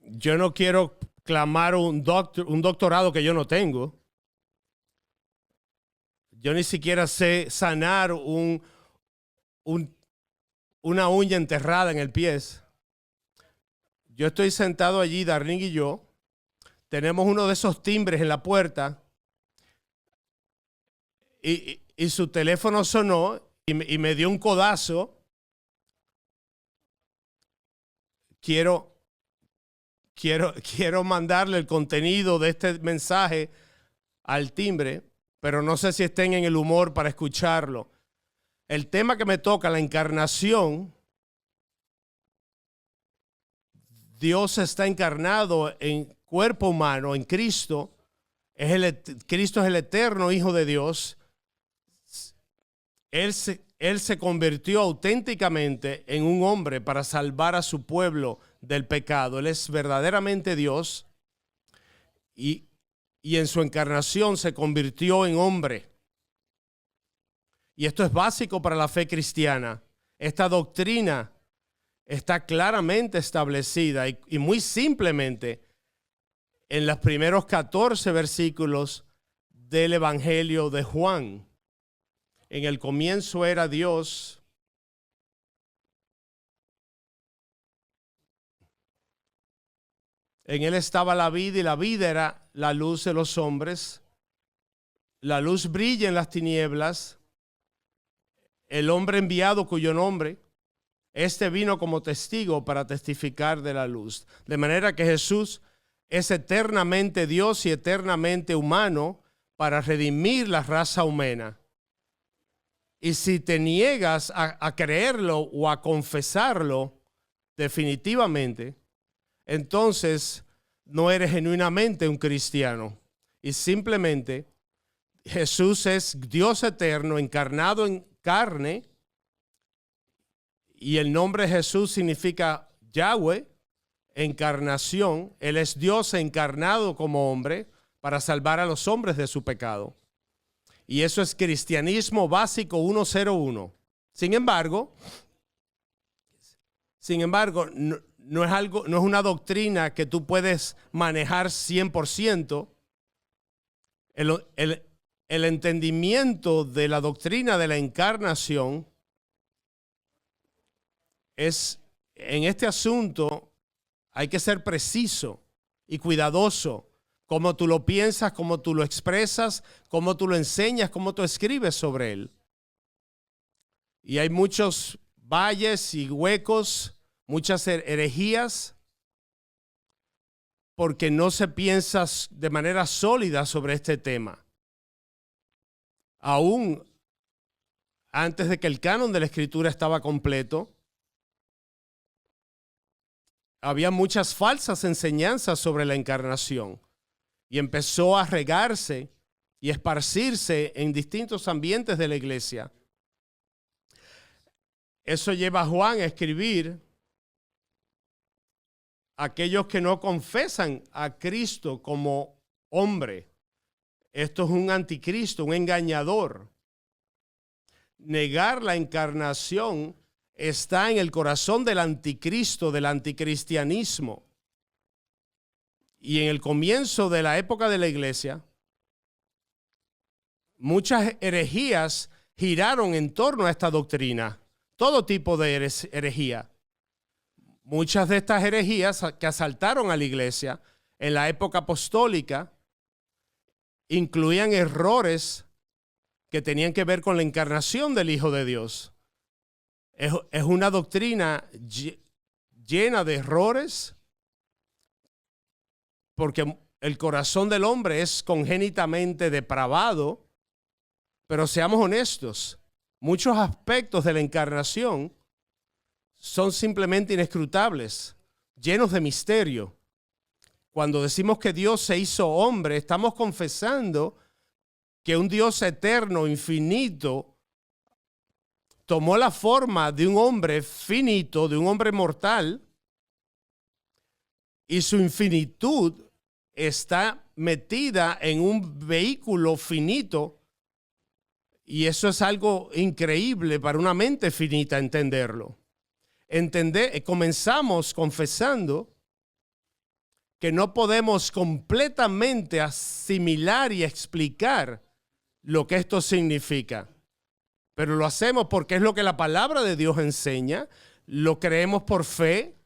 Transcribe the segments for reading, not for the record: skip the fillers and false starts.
Yo no quiero clamar un doctorado que yo no tengo. Yo ni siquiera sé sanar una uña enterrada en el pie. Yo estoy sentado allí, Darlene y yo. Tenemos uno de esos timbres en la puerta y su teléfono sonó y me dio un codazo. Quiero mandarle el contenido de este mensaje al timbre, pero no sé si estén en el humor para escucharlo. El tema que me toca, la encarnación. Dios está encarnado en cuerpo humano, en Cristo. Cristo es el eterno Hijo de Dios. Él se convirtió auténticamente en un hombre para salvar a su pueblo del pecado. Él es verdaderamente Dios y en su encarnación se convirtió en hombre. Y esto es básico para la fe cristiana. Esta doctrina está claramente establecida y muy simplemente en los primeros 14 versículos del Evangelio de Juan. En el comienzo era Dios. En él estaba la vida y la vida era la luz de los hombres. La luz brilla en las tinieblas. El hombre enviado cuyo nombre, este vino como testigo para testificar de la luz. De manera que Jesús es eternamente Dios y eternamente humano para redimir la raza humana. Y si te niegas a creerlo o a confesarlo definitivamente, entonces no eres genuinamente un cristiano. Y simplemente Jesús es Dios eterno, encarnado en carne, y el nombre Jesús significa Yahweh, encarnación. Él es Dios encarnado como hombre para salvar a los hombres de su pecado. Y eso es cristianismo básico 101. Sin embargo, no es una doctrina que tú puedes manejar 100%. El entendimiento de la doctrina de la encarnación es, en este asunto, hay que ser preciso y cuidadoso. Cómo tú lo piensas, cómo tú lo expresas, cómo tú lo enseñas, cómo tú escribes sobre él. Y hay muchos valles y huecos, muchas herejías, porque no se piensa de manera sólida sobre este tema. Aún antes de que el canon de la Escritura estaba completo, había muchas falsas enseñanzas sobre la encarnación. Y empezó a regarse y esparcirse en distintos ambientes de la iglesia. Eso lleva a Juan a escribir: aquellos que no confesan a Cristo como hombre. Esto es un anticristo, un engañador. Negar la encarnación está en el corazón del anticristo, del anticristianismo. Y en el comienzo de la época de la iglesia, muchas herejías giraron en torno a esta doctrina. Todo tipo de herejía. Muchas de estas herejías que asaltaron a la iglesia en la época apostólica incluían errores que tenían que ver con la encarnación del Hijo de Dios. Es una doctrina llena de errores, porque el corazón del hombre es congénitamente depravado. Pero seamos honestos, muchos aspectos de la encarnación son simplemente inescrutables, llenos de misterio. Cuando decimos que Dios se hizo hombre, estamos confesando que un Dios eterno, infinito, tomó la forma de un hombre finito, de un hombre mortal, y su infinitud está metida en un vehículo finito. Y eso es algo increíble para una mente finita entenderlo. Comenzamos confesando que no podemos completamente asimilar y explicar lo que esto significa. Pero lo hacemos porque es lo que la palabra de Dios enseña, lo creemos por fe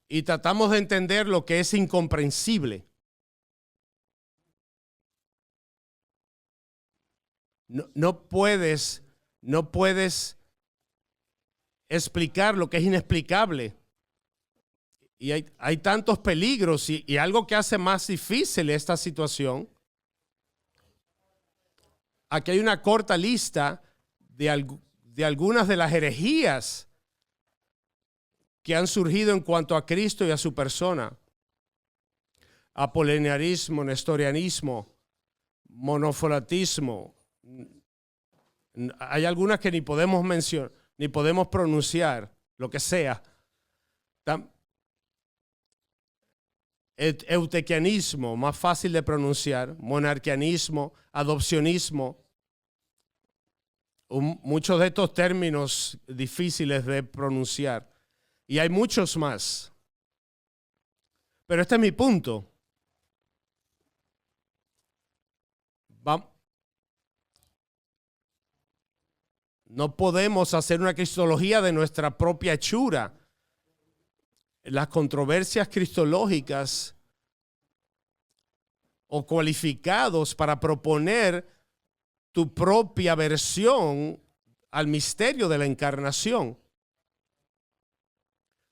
y tratamos de entender lo que es incomprensible. No puedes explicar lo que es inexplicable. Y hay tantos peligros y algo que hace más difícil esta situación. Aquí hay una corta lista de algunas de las herejías que han surgido en cuanto a Cristo y a su persona. Apolinarismo, nestorianismo, monofolatismo. Hay algunas que ni podemos mencionar, ni podemos pronunciar, lo que sea. Eutequianismo, más fácil de pronunciar, monarquianismo, adopcionismo. Muchos de estos términos difíciles de pronunciar. Y hay muchos más. Pero este es mi punto. No podemos hacer una cristología de nuestra propia hechura. Las controversias cristológicas o cualificados para proponer tu propia versión al misterio de la encarnación.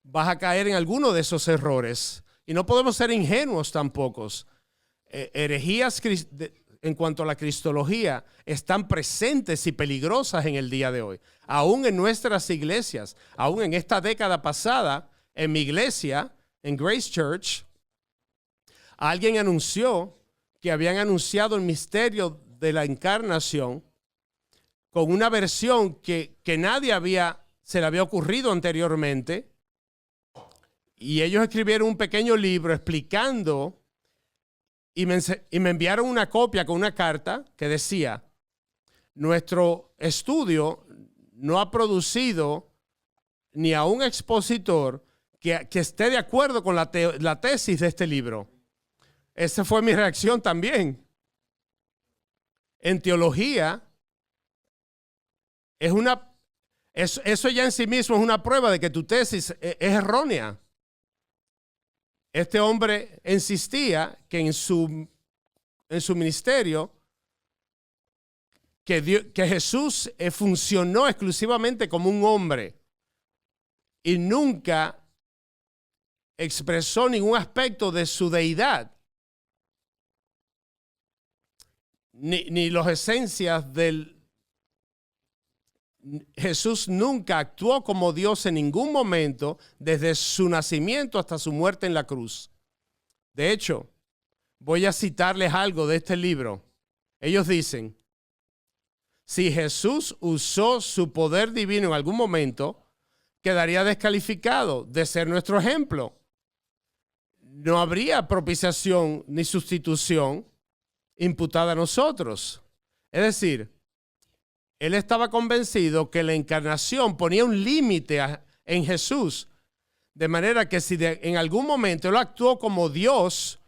Vas a caer en alguno de esos errores. Y no podemos ser ingenuos tampoco. Herejías en cuanto a la cristología están presentes y peligrosas en el día de hoy. Aún en nuestras iglesias, aún en esta década pasada, en mi iglesia, en Grace Church, alguien anunció que habían anunciado el misterio de la encarnación con una versión que nadie se le había ocurrido anteriormente. Y ellos escribieron un pequeño libro explicando y me enviaron una copia con una carta que decía: nuestro estudio no ha producido ni a un expositor que esté de acuerdo con la tesis de este libro. Esa fue mi reacción también. En teología, eso ya en sí mismo es una prueba de que tu tesis es errónea. Este hombre insistía que en su ministerio, que Jesús funcionó exclusivamente como un hombre y nunca expresó ningún aspecto de su deidad, ni las esencias del Jesús nunca actuó como Dios en ningún momento desde su nacimiento hasta su muerte en la cruz. De hecho, voy a citarles algo de este libro. Ellos dicen: si Jesús usó su poder divino en algún momento, quedaría descalificado de ser nuestro ejemplo. No habría propiciación ni sustitución imputada a nosotros. Es decir, él estaba convencido que la encarnación ponía un límite en Jesús, de manera que si en algún momento él actuó como Dios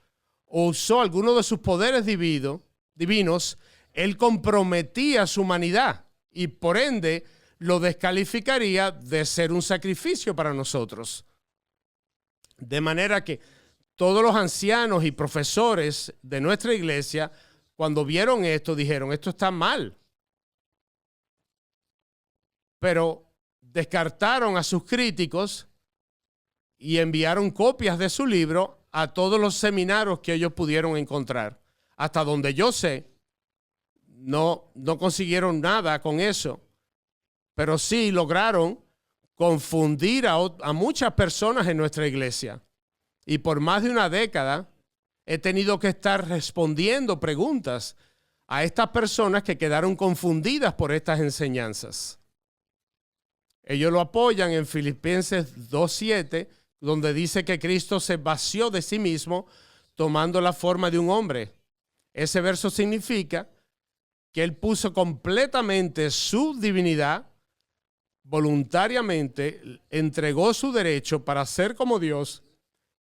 o usó alguno de sus poderes divinos, él comprometía su humanidad y por ende lo descalificaría de ser un sacrificio para nosotros. De manera que todos los ancianos y profesores de nuestra iglesia, cuando vieron esto, dijeron: esto está mal. Pero descartaron a sus críticos y enviaron copias de su libro a todos los seminarios que ellos pudieron encontrar. Hasta donde yo sé, no consiguieron nada con eso, pero sí lograron confundir a muchas personas en nuestra iglesia. Y por más de una década he tenido que estar respondiendo preguntas a estas personas que quedaron confundidas por estas enseñanzas. Ellos lo apoyan en Filipenses 2:7, donde dice que Cristo se vació de sí mismo tomando la forma de un hombre. Ese verso significa que él puso completamente su divinidad voluntariamente entregó su derecho para ser como Dios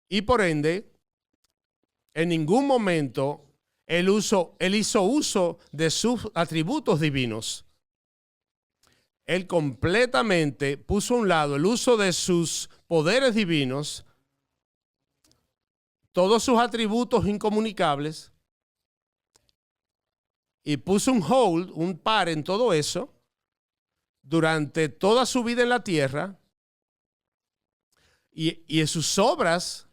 y por ende, en ningún momento él hizo uso de sus atributos divinos. Él completamente puso a un lado el uso de sus poderes divinos, todos sus atributos incomunicables, y puso un hold, un par en todo eso durante toda su vida en la tierra, y en sus obras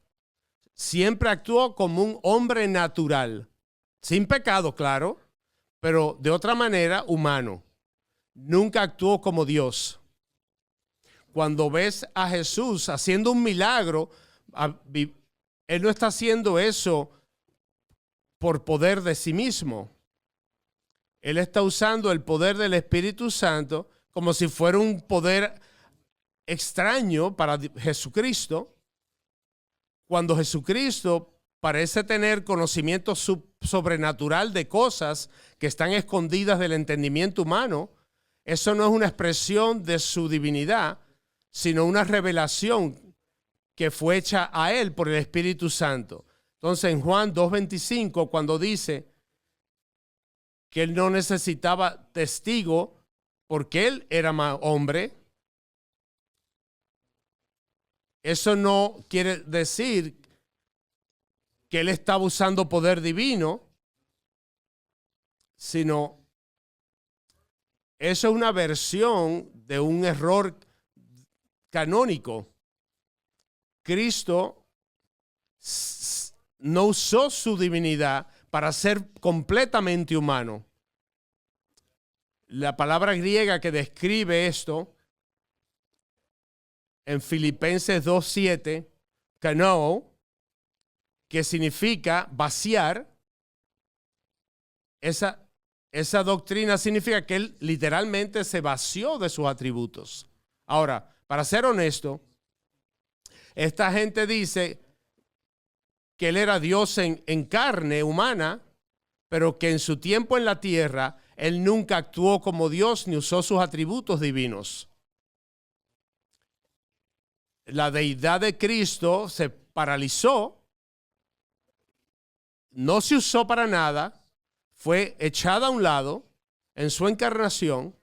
siempre actuó como un hombre natural, sin pecado, claro, pero de otra manera humano. Nunca actuó como Dios. Cuando ves a Jesús haciendo un milagro, él no está haciendo eso por poder de sí mismo. Él está usando el poder del Espíritu Santo como si fuera un poder extraño para Jesucristo, cuando Jesucristo parece tener conocimiento sobrenatural de cosas que están escondidas del entendimiento humano. Eso no es una expresión de su divinidad, sino una revelación que fue hecha a él por el Espíritu Santo. Entonces, en Juan 2:25, cuando dice que él no necesitaba testigo porque él era más hombre, eso no quiere decir que él estaba usando poder divino, sino eso es una versión de un error canónico. Cristo no usó su divinidad para ser completamente humano. La palabra griega que describe esto en Filipenses 2:7, kanoo, que significa vaciar, esa doctrina significa que él literalmente se vació de sus atributos. Ahora, para ser honesto, esta gente dice que él era Dios en carne humana, pero que en su tiempo en la tierra, él nunca actuó como Dios ni usó sus atributos divinos. La deidad de Cristo se paralizó, no se usó para nada, fue echada a un lado en su encarnación,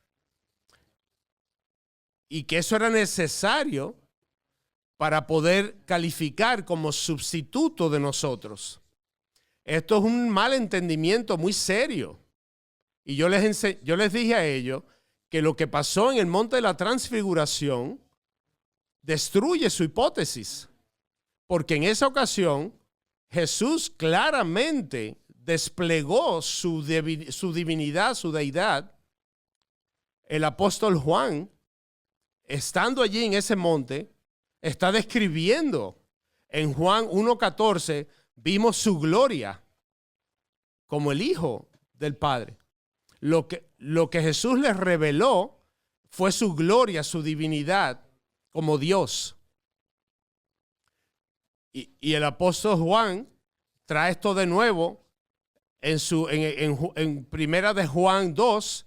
y que eso era necesario para poder calificar como sustituto de nosotros. Esto es un mal entendimiento muy serio. Y yo les dije a ellos que lo que pasó en el Monte de la Transfiguración destruye su hipótesis, porque en esa ocasión Jesús claramente desplegó su divinidad, su deidad. El apóstol Juan, estando allí en ese monte, está describiendo en Juan 1:14, vimos su gloria como el Hijo del Padre. Lo que Jesús les reveló fue su gloria, su divinidad como Dios. Y el apóstol Juan trae esto de nuevo en primera de Juan 2.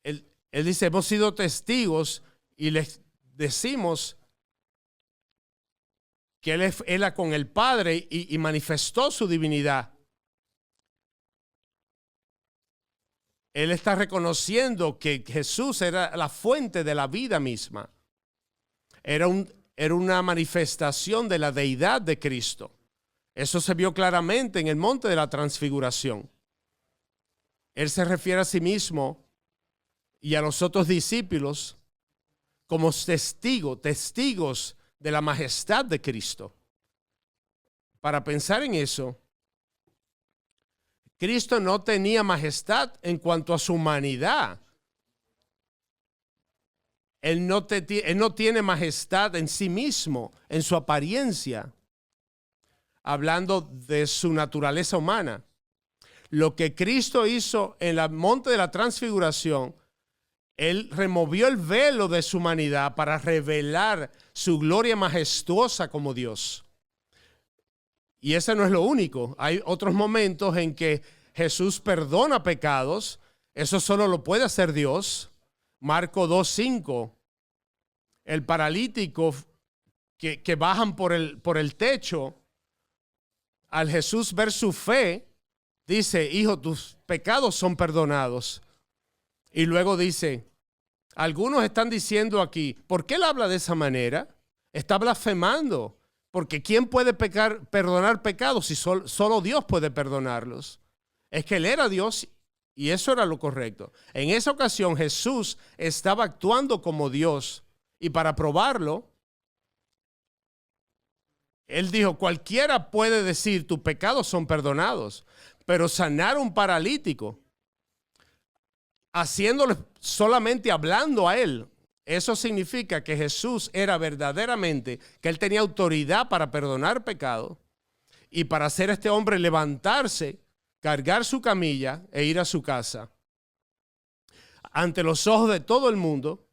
Él dice, hemos sido testigos y les decimos que él era con el Padre y manifestó su divinidad. Él está reconociendo que Jesús era la fuente de la vida misma. Era una manifestación de la deidad de Cristo. Eso se vio claramente en el Monte de la Transfiguración. Él se refiere a sí mismo y a los otros discípulos como testigos de la majestad de Cristo. Para pensar en eso, Cristo no tenía majestad en cuanto a su humanidad. Él no tiene majestad en sí mismo, en su apariencia, hablando de su naturaleza humana. Lo que Cristo hizo en el Monte de la Transfiguración, él removió el velo de su humanidad para revelar su gloria majestuosa como Dios. Y ese no es lo único. Hay otros momentos en que Jesús perdona pecados. Eso solo lo puede hacer Dios. Marcos 2:5, el paralítico que bajan por el techo, al Jesús ver su fe, dice, hijo, tus pecados son perdonados. Y luego dice, algunos están diciendo aquí, ¿por qué él habla de esa manera? Está blasfemando, porque ¿quién puede perdonar pecados si solo Dios puede perdonarlos? Es que él era Dios y eso era lo correcto. En esa ocasión Jesús estaba actuando como Dios y para probarlo, él dijo, cualquiera puede decir, tus pecados son perdonados, pero sanar a un paralítico, haciéndole solamente hablando a él, eso significa que Jesús era verdaderamente, que él tenía autoridad para perdonar pecados y para hacer a este hombre levantarse, cargar su camilla e ir a su casa. Ante los ojos de todo el mundo,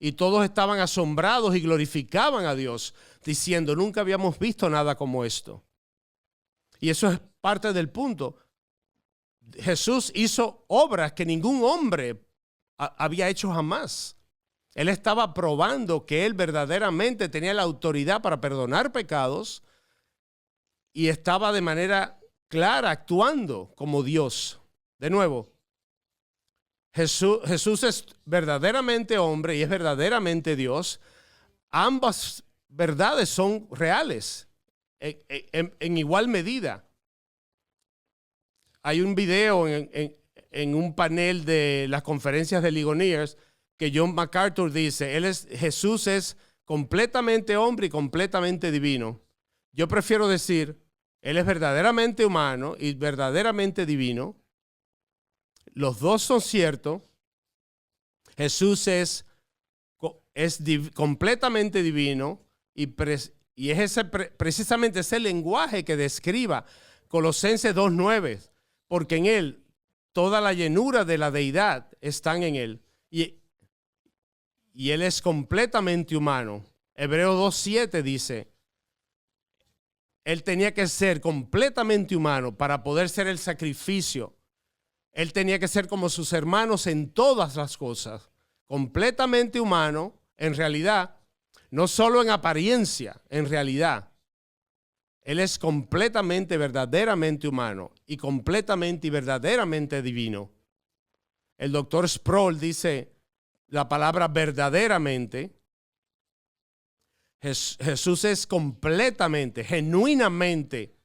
y todos estaban asombrados y glorificaban a Dios, diciendo, nunca habíamos visto nada como esto. Y eso es parte del punto. Jesús hizo obras que ningún hombre había hecho jamás. Él estaba probando que él verdaderamente tenía la autoridad para perdonar pecados y estaba de manera clara actuando como Dios. De nuevo, Jesús es verdaderamente hombre y es verdaderamente Dios. Ambas verdades son reales en igual medida. Hay un video en un panel de las conferencias de Ligoniers que John MacArthur dice, Jesús es completamente hombre y completamente divino. Yo prefiero decir, él es verdaderamente humano y verdaderamente divino. Los dos son ciertos. Jesús es completamente divino y es precisamente ese lenguaje que describa Colosenses 2:9, porque en él toda la llenura de la deidad están en él y él es completamente humano. Hebreos 2:7 dice, él tenía que ser completamente humano para poder ser el sacrificio. Él tenía que ser como sus hermanos en todas las cosas, completamente humano, en realidad, no solo en apariencia, en realidad. Él es completamente, verdaderamente humano y completamente y verdaderamente divino. El doctor Sproul dice la palabra verdaderamente. Jesús es completamente, genuinamente.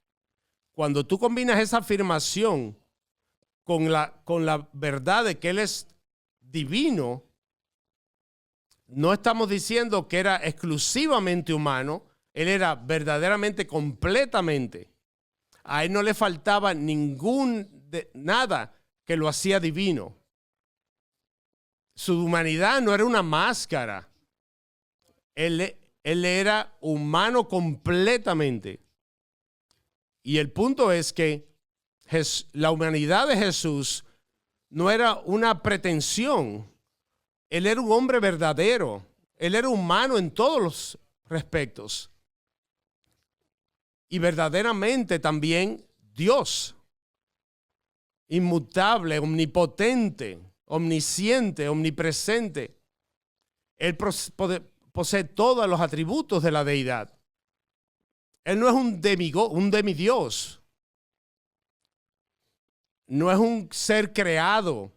Cuando tú combinas esa afirmación con la verdad de que Él es divino, no estamos diciendo que era exclusivamente humano, Él era verdaderamente, completamente. A Él no le faltaba nada que lo hacía divino. Su humanidad no era una máscara. Él era humano completamente. Y el punto es que la humanidad de Jesús no era una pretensión. Él era un hombre verdadero. Él era humano en todos los respectos. Y verdaderamente también Dios. Inmutable, omnipotente, omnisciente, omnipresente. Él posee todos los atributos de la deidad. Él no es un demidios. No es un ser creado.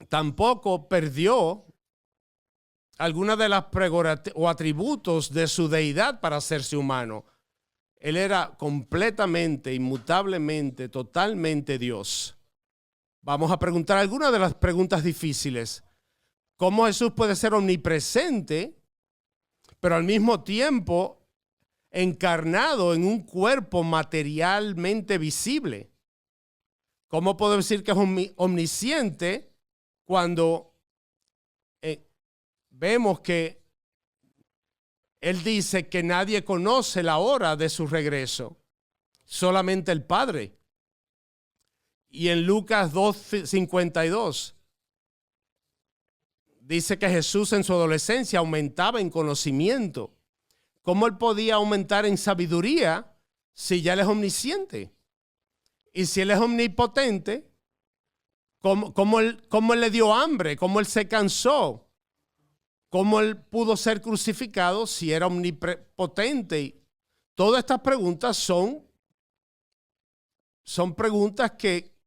Tampoco perdió alguna de las prerrogativas o atributos de su deidad para hacerse humano. Él era completamente, inmutablemente, totalmente Dios. Vamos a preguntar algunas de las preguntas difíciles. ¿Cómo Jesús puede ser omnipresente, pero al mismo tiempo encarnado en un cuerpo materialmente visible? ¿Cómo puedo decir que es omnisciente cuando vemos que Él dice que nadie conoce la hora de su regreso, solamente el Padre? Y en Lucas 2:52 dice que Jesús en su adolescencia aumentaba en conocimiento. ¿Cómo Él podía aumentar en sabiduría si ya Él es omnisciente? Y si Él es omnipotente, cómo él le dio hambre, cómo él se cansó, cómo él pudo ser crucificado si era omnipotente. Todas estas preguntas son preguntas que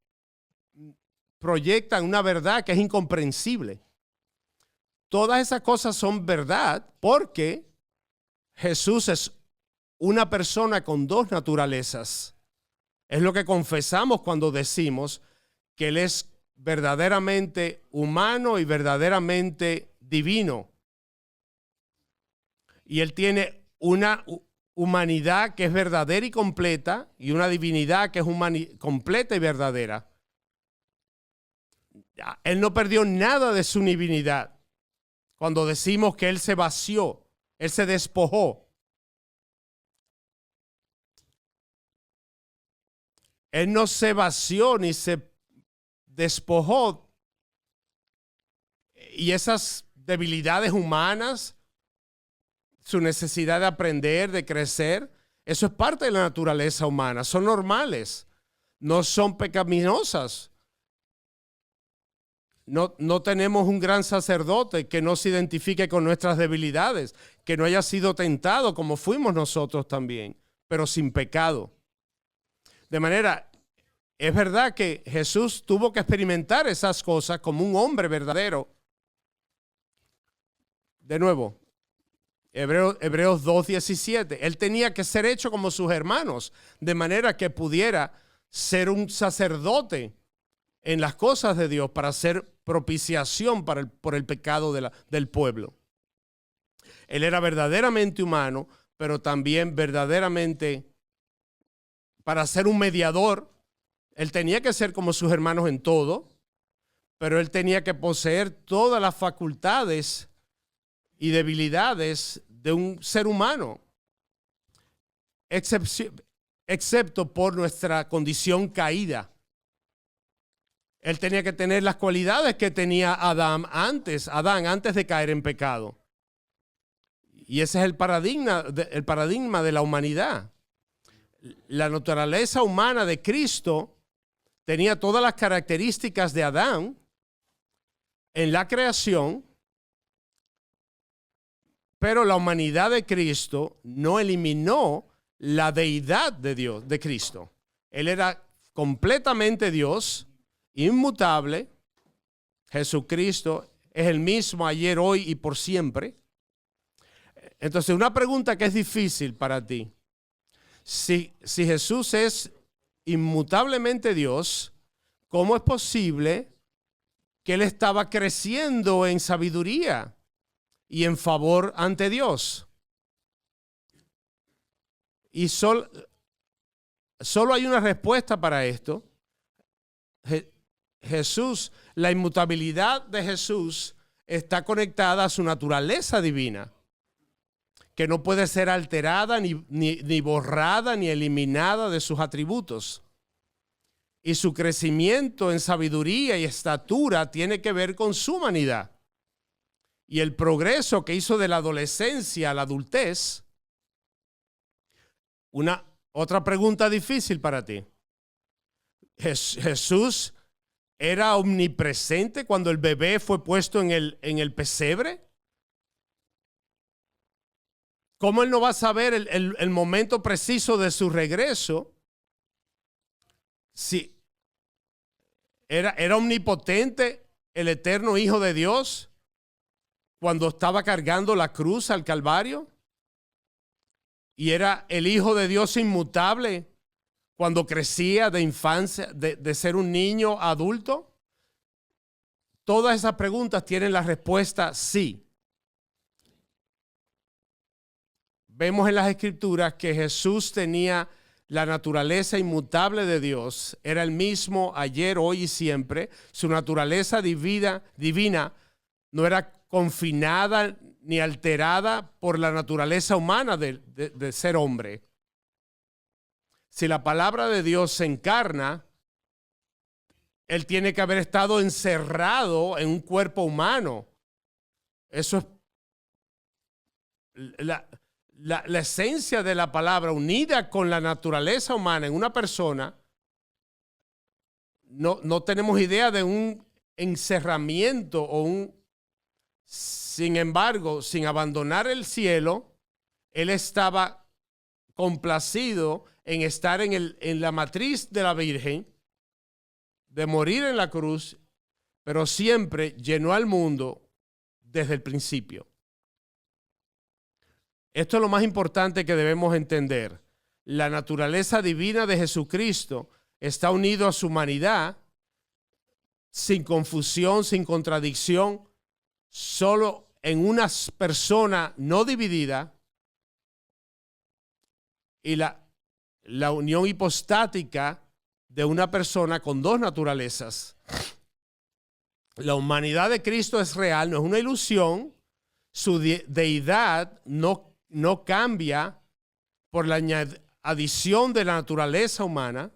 proyectan una verdad que es incomprensible. Todas esas cosas son verdad porque Jesús es una persona con dos naturalezas. Es lo que confesamos cuando decimos que Él es verdaderamente humano y verdaderamente divino. Y Él tiene una humanidad que es verdadera y completa y una divinidad que es completa y verdadera. Él no perdió nada de su divinidad. Cuando decimos que Él se vació, Él se despojó. Él no se vació ni se despojó. Y esas debilidades humanas, su necesidad de aprender, de crecer, eso es parte de la naturaleza humana. Son normales, no son pecaminosas. No tenemos un gran sacerdote que no se identifique con nuestras debilidades, que no haya sido tentado como fuimos nosotros también, pero sin pecado. De manera, es verdad que Jesús tuvo que experimentar esas cosas como un hombre verdadero. De nuevo, Hebreos 2:17. Él tenía que ser hecho como sus hermanos, de manera que pudiera ser un sacerdote en las cosas de Dios para hacer propiciación por el pecado del pueblo. Él era verdaderamente humano, pero también verdaderamente para ser un mediador. Él tenía que ser como sus hermanos en todo, pero él tenía que poseer todas las facultades y debilidades de un ser humano, excepto por nuestra condición caída. Él tenía que tener las cualidades que tenía Adán antes de caer en pecado. Y ese es el paradigma de la humanidad. La naturaleza humana de Cristo tenía todas las características de Adán en la creación, pero la humanidad de Cristo no eliminó la deidad de Dios, de Cristo. Él era completamente Dios, inmutable. Jesucristo es el mismo ayer, hoy y por siempre. Entonces, una pregunta que es difícil para ti. Si Jesús es inmutablemente Dios, ¿cómo es posible que Él estaba creciendo en sabiduría y en favor ante Dios? Y solo hay una respuesta para esto. Jesús, la inmutabilidad de Jesús está conectada a su naturaleza divina, que no puede ser alterada, ni borrada, ni eliminada de sus atributos. Y su crecimiento en sabiduría y estatura tiene que ver con su humanidad. Y el progreso que hizo de la adolescencia a la adultez. Otra pregunta difícil para ti. Jesús era omnipresente cuando el bebé fue puesto en el pesebre. ¿Cómo Él no va a saber el momento preciso de su regreso? Si era omnipotente el eterno Hijo de Dios cuando estaba cargando la cruz al Calvario, y era el Hijo de Dios inmutable cuando crecía de infancia, de ser un niño a adulto. Todas esas preguntas tienen la respuesta sí. Vemos en las Escrituras que Jesús tenía la naturaleza inmutable de Dios. Era el mismo ayer, hoy y siempre. Su naturaleza divina no era confinada ni alterada por la naturaleza humana de ser hombre. Si la palabra de Dios se encarna, Él tiene que haber estado encerrado en un cuerpo humano. Eso es la esencia de la palabra unida con la naturaleza humana en una persona. no tenemos idea de un encerramiento o un... Sin embargo, sin abandonar el cielo, él estaba complacido en estar en la matriz de la Virgen, de morir en la cruz, pero siempre llenó al mundo desde el principio. Esto es lo más importante que debemos entender. La naturaleza divina de Jesucristo está unido a su humanidad sin confusión, sin contradicción, solo en una persona no dividida, y la unión hipostática de una persona con dos naturalezas. La humanidad de Cristo es real, no es una ilusión. Su deidad no cambia por la adición de la naturaleza humana.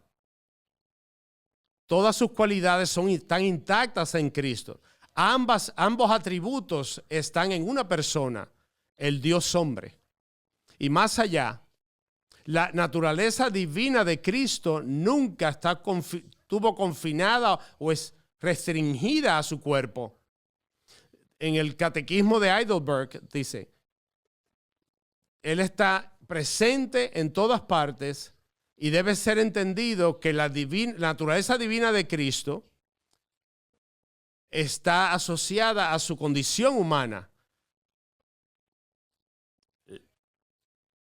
Todas sus cualidades están intactas en Cristo. Ambos atributos están en una persona, el Dios hombre. Y más allá, la naturaleza divina de Cristo nunca estuvo confinada o es restringida a su cuerpo. En el Catequismo de Heidelberg dice, Él está presente en todas partes y debe ser entendido que la naturaleza divina de Cristo está asociada a su condición humana.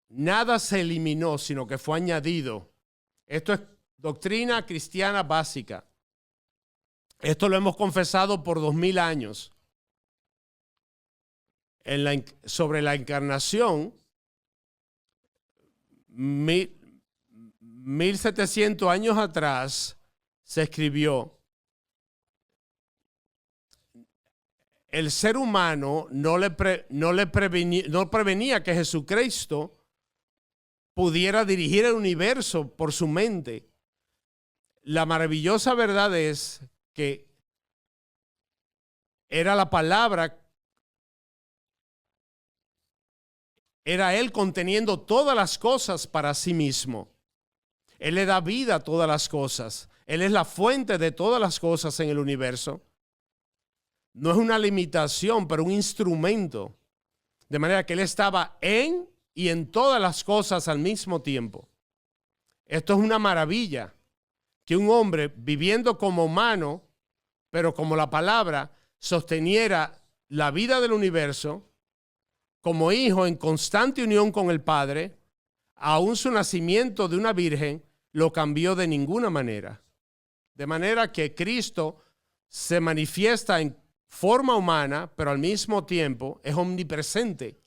Nada se eliminó, sino que fue añadido. Esto es doctrina cristiana básica. Esto lo hemos confesado por 2000 años. Sobre la encarnación, 1700 años atrás se escribió: el ser humano no prevenía que Jesucristo pudiera dirigir el universo por su mente. La maravillosa verdad es que era la palabra, era Él conteniendo todas las cosas para sí mismo. Él le da vida a todas las cosas. Él es la fuente de todas las cosas en el universo. No es una limitación, pero un instrumento. De manera que Él estaba en y en todas las cosas al mismo tiempo. Esto es una maravilla, que un hombre viviendo como humano, pero como la palabra, sosteniera la vida del universo, como hijo en constante unión con el Padre, aún su nacimiento de una virgen lo cambió de ninguna manera. De manera que Cristo se manifiesta en forma humana, pero al mismo tiempo es omnipresente.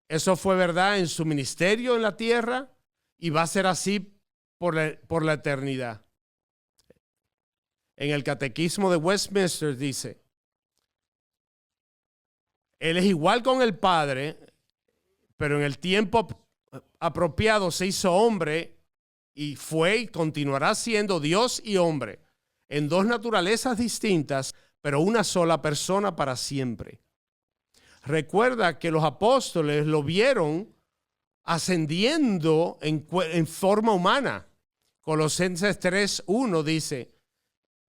Eso fue verdad en su ministerio en la tierra y va a ser así por la eternidad. En el Catequismo de Westminster dice: Él es igual con el Padre, pero en el tiempo apropiado se hizo hombre y fue y continuará siendo Dios y hombre, en dos naturalezas distintas, pero una sola persona para siempre. Recuerda que los apóstoles lo vieron ascendiendo en forma humana. Colosenses 3:1 dice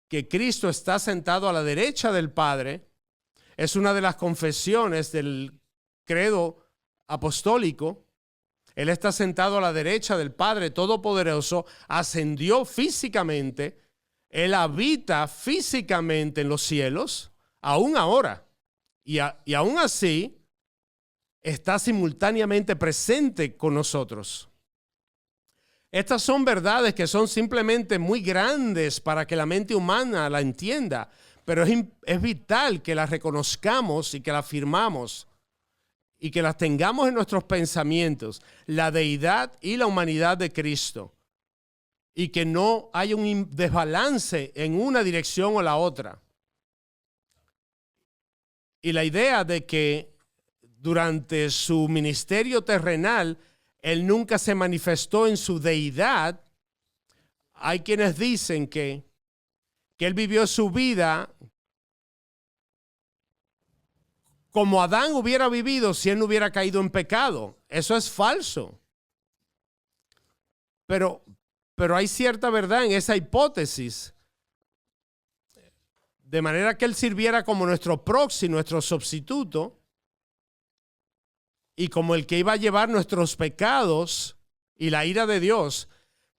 que Cristo está sentado a la derecha del Padre. Es una de las confesiones del credo apostólico. Él está sentado a la derecha del Padre Todopoderoso, ascendió físicamente, Él habita físicamente en los cielos, aún ahora. Y aún así, está simultáneamente presente con nosotros. Estas son verdades que son simplemente muy grandes para que la mente humana la entienda, pero es vital que las reconozcamos y que las afirmamos y que las tengamos en nuestros pensamientos, la deidad y la humanidad de Cristo, y que no haya un desbalance en una dirección o la otra. Y la idea de que durante su ministerio terrenal Él nunca se manifestó en su deidad. Hay quienes dicen que Él vivió su vida como Adán hubiera vivido si él no hubiera caído en pecado. Eso es falso. Pero pero hay cierta verdad en esa hipótesis. De manera que Él sirviera como nuestro proxy, nuestro sustituto, y como el que iba a llevar nuestros pecados y la ira de Dios.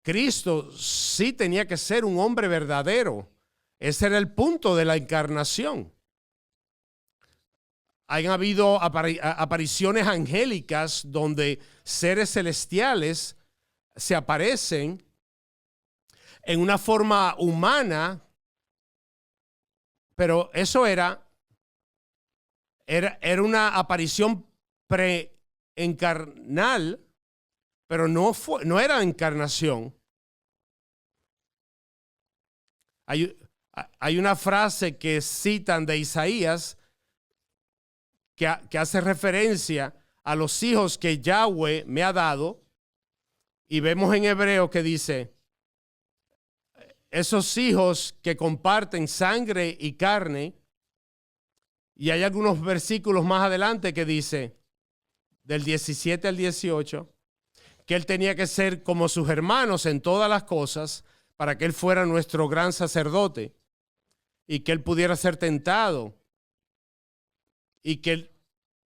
Cristo sí tenía que ser un hombre verdadero. Ese era el punto de la encarnación. Han habido apariciones angélicas donde seres celestiales se aparecen en una forma humana, pero eso era una aparición preencarnal, pero no era encarnación. Hay una frase que citan de Isaías que hace referencia a los hijos que Yahweh me ha dado, y vemos en hebreo que dice, esos hijos que comparten sangre y carne, y hay algunos versículos más adelante que dice, del 17 al 18, que Él tenía que ser como sus hermanos en todas las cosas para que Él fuera nuestro gran sacerdote y que Él pudiera ser tentado. Y que,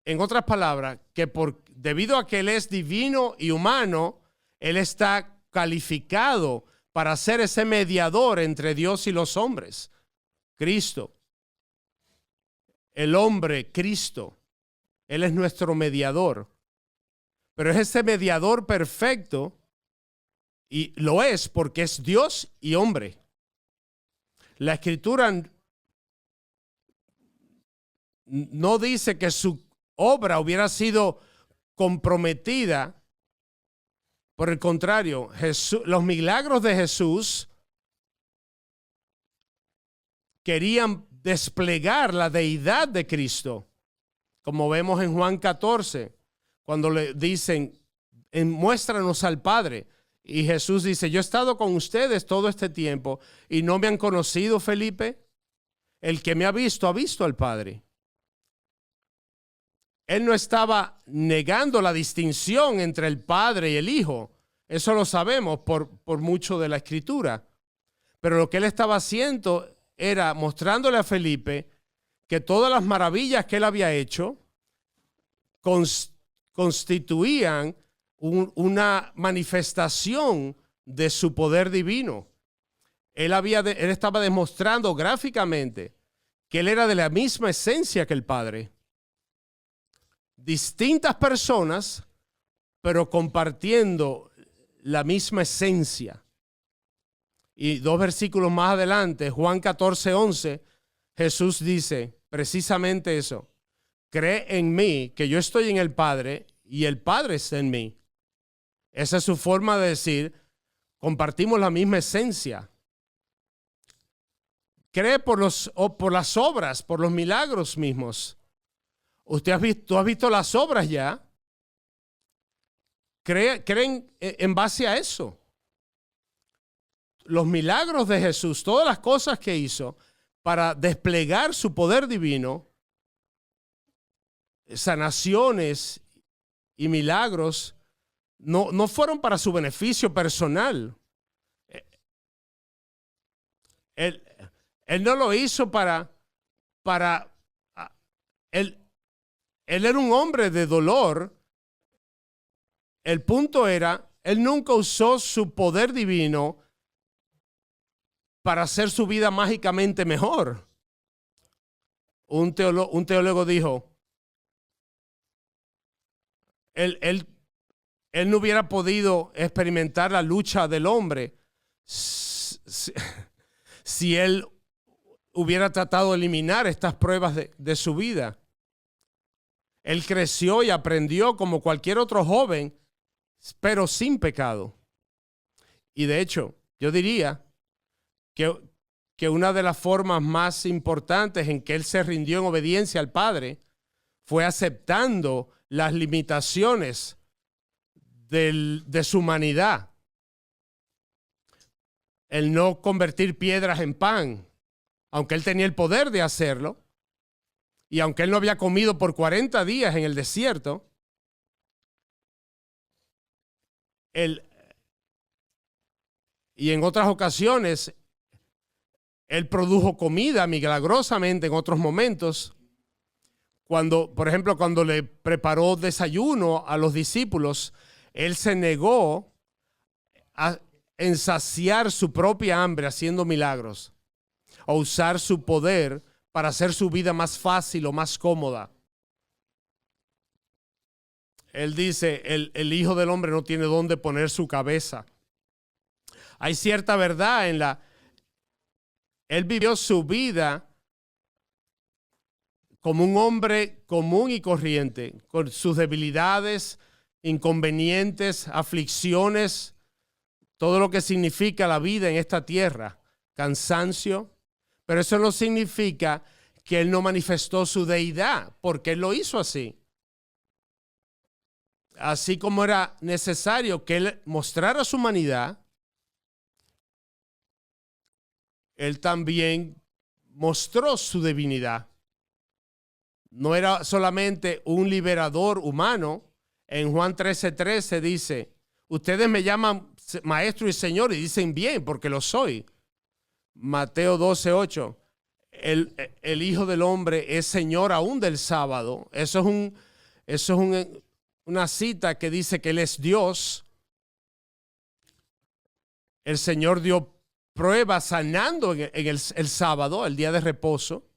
en otras palabras, que debido a que Él es divino y humano, Él está calificado para ser ese mediador entre Dios y los hombres. Cristo, el hombre Cristo, Él es nuestro mediador. Pero es ese mediador perfecto, y lo es porque es Dios y hombre. La Escritura no dice que su obra hubiera sido comprometida. Por el contrario, los milagros de Jesús querían desplegar la deidad de Cristo, como vemos en Juan 14, cuando le dicen, muéstranos al Padre. Y Jesús dice, yo he estado con ustedes todo este tiempo y no me han conocido, Felipe. El que me ha visto al Padre. Él no estaba negando la distinción entre el Padre y el Hijo. Eso lo sabemos por mucho de la Escritura. Pero lo que él estaba haciendo era mostrándole a Felipe que todas las maravillas que él había hecho constituían una manifestación de su poder divino. Él estaba demostrando gráficamente que él era de la misma esencia que el Padre. Distintas personas, pero compartiendo la misma esencia. Y 2 versículos más adelante, Juan 14:11, Jesús dice precisamente eso. Cree en mí, que yo estoy en el Padre y el Padre está en mí. Esa es su forma de decir, compartimos la misma esencia. Cree por las obras, por los milagros mismos. ¿Tú has visto las obras ya? Creen en base a eso. Los milagros de Jesús, todas las cosas que hizo para desplegar su poder divino, sanaciones y milagros, no fueron para su beneficio personal. Él no lo hizo él era un hombre de dolor. El punto era, él nunca usó su poder divino para hacer su vida mágicamente mejor. Un teólogo dijo, él no hubiera podido experimentar la lucha del hombre si él hubiera tratado de eliminar estas pruebas de su vida. Él creció y aprendió como cualquier otro joven, pero sin pecado. Y de hecho, yo diría que una de las formas más importantes en que él se rindió en obediencia al Padre fue aceptando las limitaciones de su humanidad. El no convertir piedras en pan, aunque él tenía el poder de hacerlo, y aunque él no había comido por 40 días en el desierto, él Y en otras ocasiones, Él produjo comida milagrosamente en otros momentos. Cuando, por ejemplo, cuando le preparó desayuno a los discípulos, Él se negó a ensaciar su propia hambre haciendo milagros o usar su poder para hacer su vida más fácil o más cómoda. Él dice, el Hijo del Hombre no tiene dónde poner su cabeza. Hay cierta verdad en Él vivió su vida como un hombre común y corriente, con sus debilidades, inconvenientes, aflicciones, todo lo que significa la vida en esta tierra, cansancio. Pero eso no significa que Él no manifestó su deidad, porque Él lo hizo así. Así como era necesario que Él mostrara su humanidad, Él también mostró su divinidad. No era solamente un liberador humano. En Juan 13:13 dice, ustedes me llaman maestro y señor y dicen bien porque lo soy. Mateo 12:8, el Hijo del Hombre es Señor aún del sábado. Eso es una cita que dice que Él es Dios. El Señor dio prueba sanando en el sábado, el día de reposo.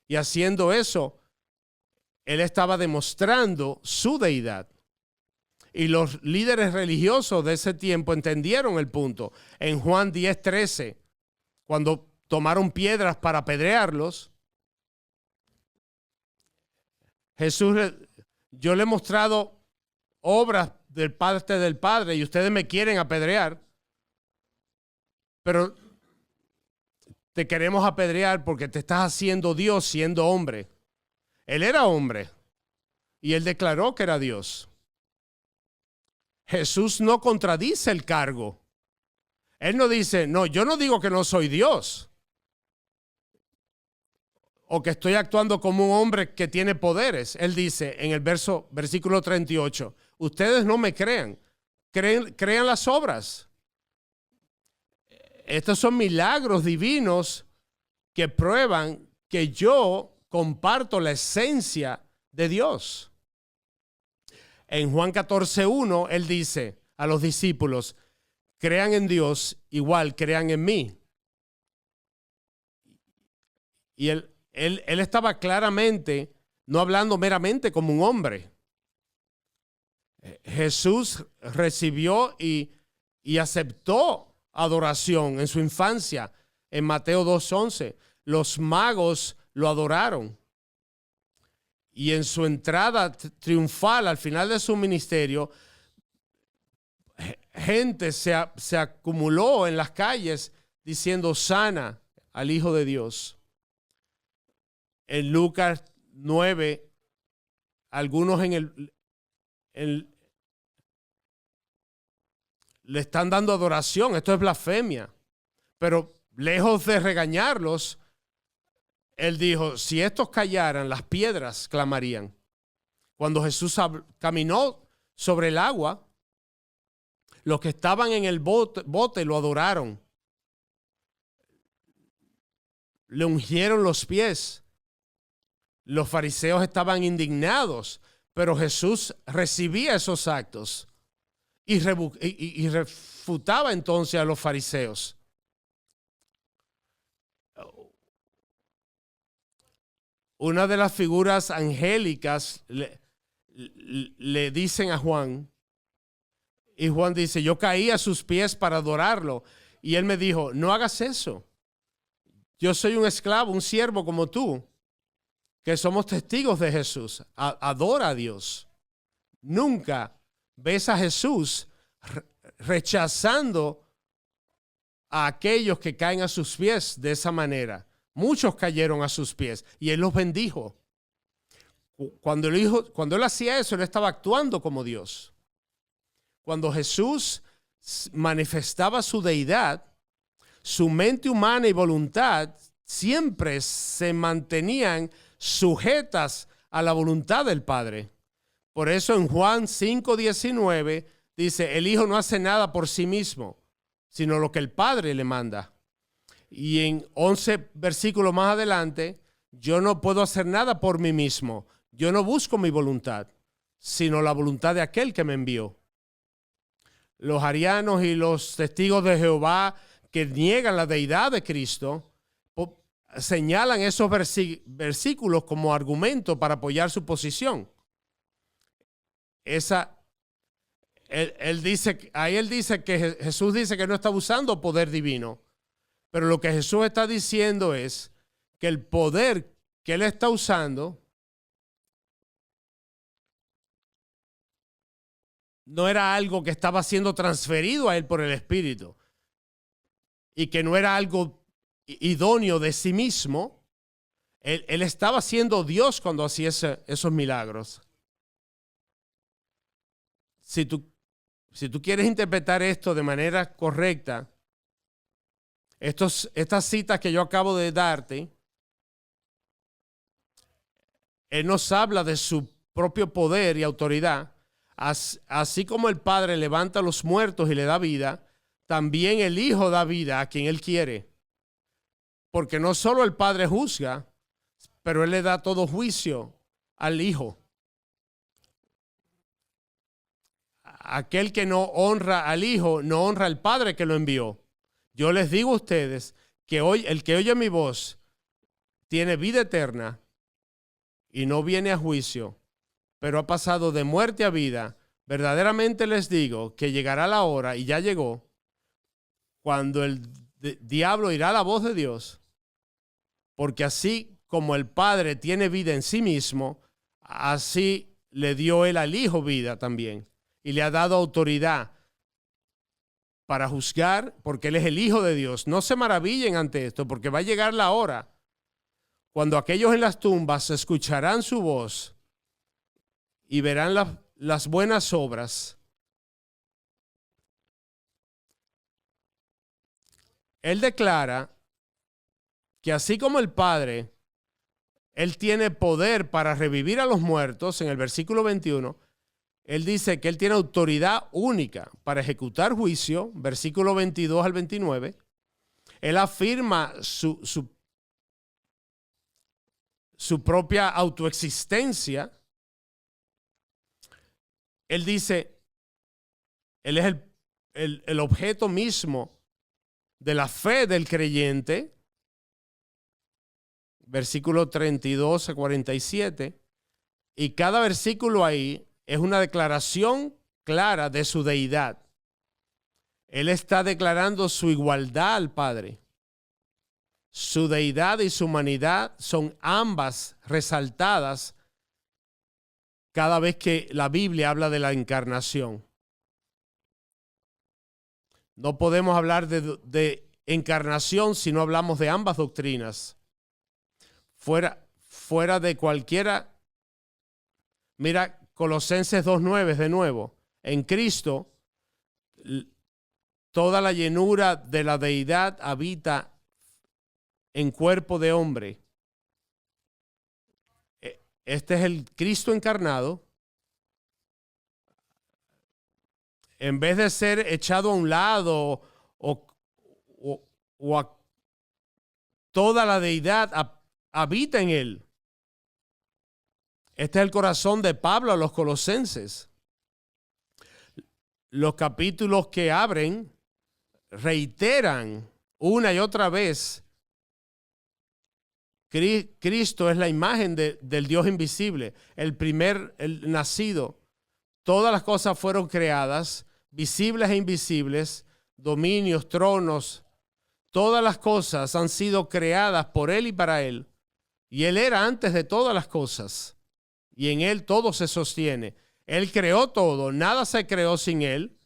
Y haciendo eso, Él estaba demostrando su deidad. Y los líderes religiosos de ese tiempo entendieron el punto. En Juan 10:13, cuando tomaron piedras para apedrearlos, Jesús, yo le he mostrado obras de parte del Padre y ustedes me quieren apedrear, pero te queremos apedrear porque te estás haciendo Dios siendo hombre. Él era hombre y Él declaró que era Dios. Jesús no contradice el cargo. Él no dice, no, yo no digo que no soy Dios o que estoy actuando como un hombre que tiene poderes. Él dice en el versículo 38, ustedes no me crean, crean las obras. Estos son milagros divinos que prueban que yo comparto la esencia de Dios. En Juan 14:1, Él dice a los discípulos, crean en Dios, igual crean en mí. Y él estaba claramente, no hablando meramente como un hombre. Jesús recibió y aceptó adoración en su infancia. En Mateo 2:11, los magos lo adoraron. Y en su entrada triunfal al final de su ministerio, gente se acumuló en las calles diciendo sana al Hijo de Dios. En Lucas 9, algunos le están dando adoración. Esto es blasfemia. Pero lejos de regañarlos, Él dijo, si estos callaran, las piedras clamarían. Cuando Jesús caminó sobre el agua, los que estaban en el bote lo adoraron. Le ungieron los pies. Los fariseos estaban indignados, pero Jesús recibía esos actos y refutaba entonces a los fariseos. Una de las figuras angélicas le dicen a Juan, y Juan dice, yo caí a sus pies para adorarlo. Y él me dijo, no hagas eso. Yo soy un esclavo, un siervo como tú, que somos testigos de Jesús. Adora a Dios. Nunca ves a Jesús rechazando a aquellos que caen a sus pies de esa manera. Muchos cayeron a sus pies y Él los bendijo. Cuando Él hacía eso, Él estaba actuando como Dios. Cuando Jesús manifestaba su deidad, su mente humana y voluntad siempre se mantenían sujetas a la voluntad del Padre. Por eso en Juan 5:19 dice, el Hijo no hace nada por sí mismo, sino lo que el Padre le manda. Y en 11 versículos más adelante, yo no puedo hacer nada por mí mismo. Yo no busco mi voluntad, sino la voluntad de aquel que me envió. Los arianos y los testigos de Jehová que niegan la deidad de Cristo señalan esos versículos como argumento para apoyar su posición. Él dice que Jesús dice que no está usando poder divino, pero lo que Jesús está diciendo es que el poder que él está usando no era algo que estaba siendo transferido a él por el Espíritu y que no era algo idóneo de sí mismo. Él estaba siendo Dios cuando hacía esos milagros. Si tú quieres interpretar esto de manera correcta, estas citas que yo acabo de darte, él nos habla de su propio poder y autoridad. Así como el Padre levanta a los muertos y le da vida, también el Hijo da vida a quien él quiere. Porque no solo el Padre juzga, pero él le da todo juicio al Hijo. Aquel que no honra al Hijo, no honra al Padre que lo envió. Yo les digo a ustedes que hoy el que oye mi voz tiene vida eterna y no viene a juicio, pero ha pasado de muerte a vida. Verdaderamente les digo que llegará la hora, y ya llegó, cuando el diablo irá a la voz de Dios, porque así como el Padre tiene vida en sí mismo, así le dio él al Hijo vida también, y le ha dado autoridad para juzgar, porque él es el Hijo de Dios. No se maravillen ante esto, porque va a llegar la hora cuando aquellos en las tumbas escucharán su voz y verán las buenas obras. Él declara que así como el Padre, él tiene poder para revivir a los muertos. En el versículo 21, él dice que él tiene autoridad única para ejecutar juicio. Versículo 22 al 29. Él afirma su propia autoexistencia. Él dice, él es el objeto mismo de la fe del creyente. Versículo 32 a 47. Y cada versículo ahí es una declaración clara de su deidad. Él está declarando su igualdad al Padre. Su deidad y su humanidad son ambas resaltadas cada vez que la Biblia habla de la encarnación. No podemos hablar de encarnación si no hablamos de ambas doctrinas. Fuera de cualquiera. Mira Colosenses 2:9 de nuevo. En Cristo, toda la llenura de la deidad habita en cuerpo de hombre. Este es el Cristo encarnado. En vez de ser echado a un lado toda la deidad habita en él. Este es el corazón de Pablo a los colosenses. Los capítulos que abren reiteran una y otra vez: Cristo es la imagen del Dios invisible, el nacido. Todas las cosas fueron creadas, visibles e invisibles, dominios, tronos. Todas las cosas han sido creadas por Él y para Él. Y Él era antes de todas las cosas. Y en Él todo se sostiene. Él creó todo, nada se creó sin Él.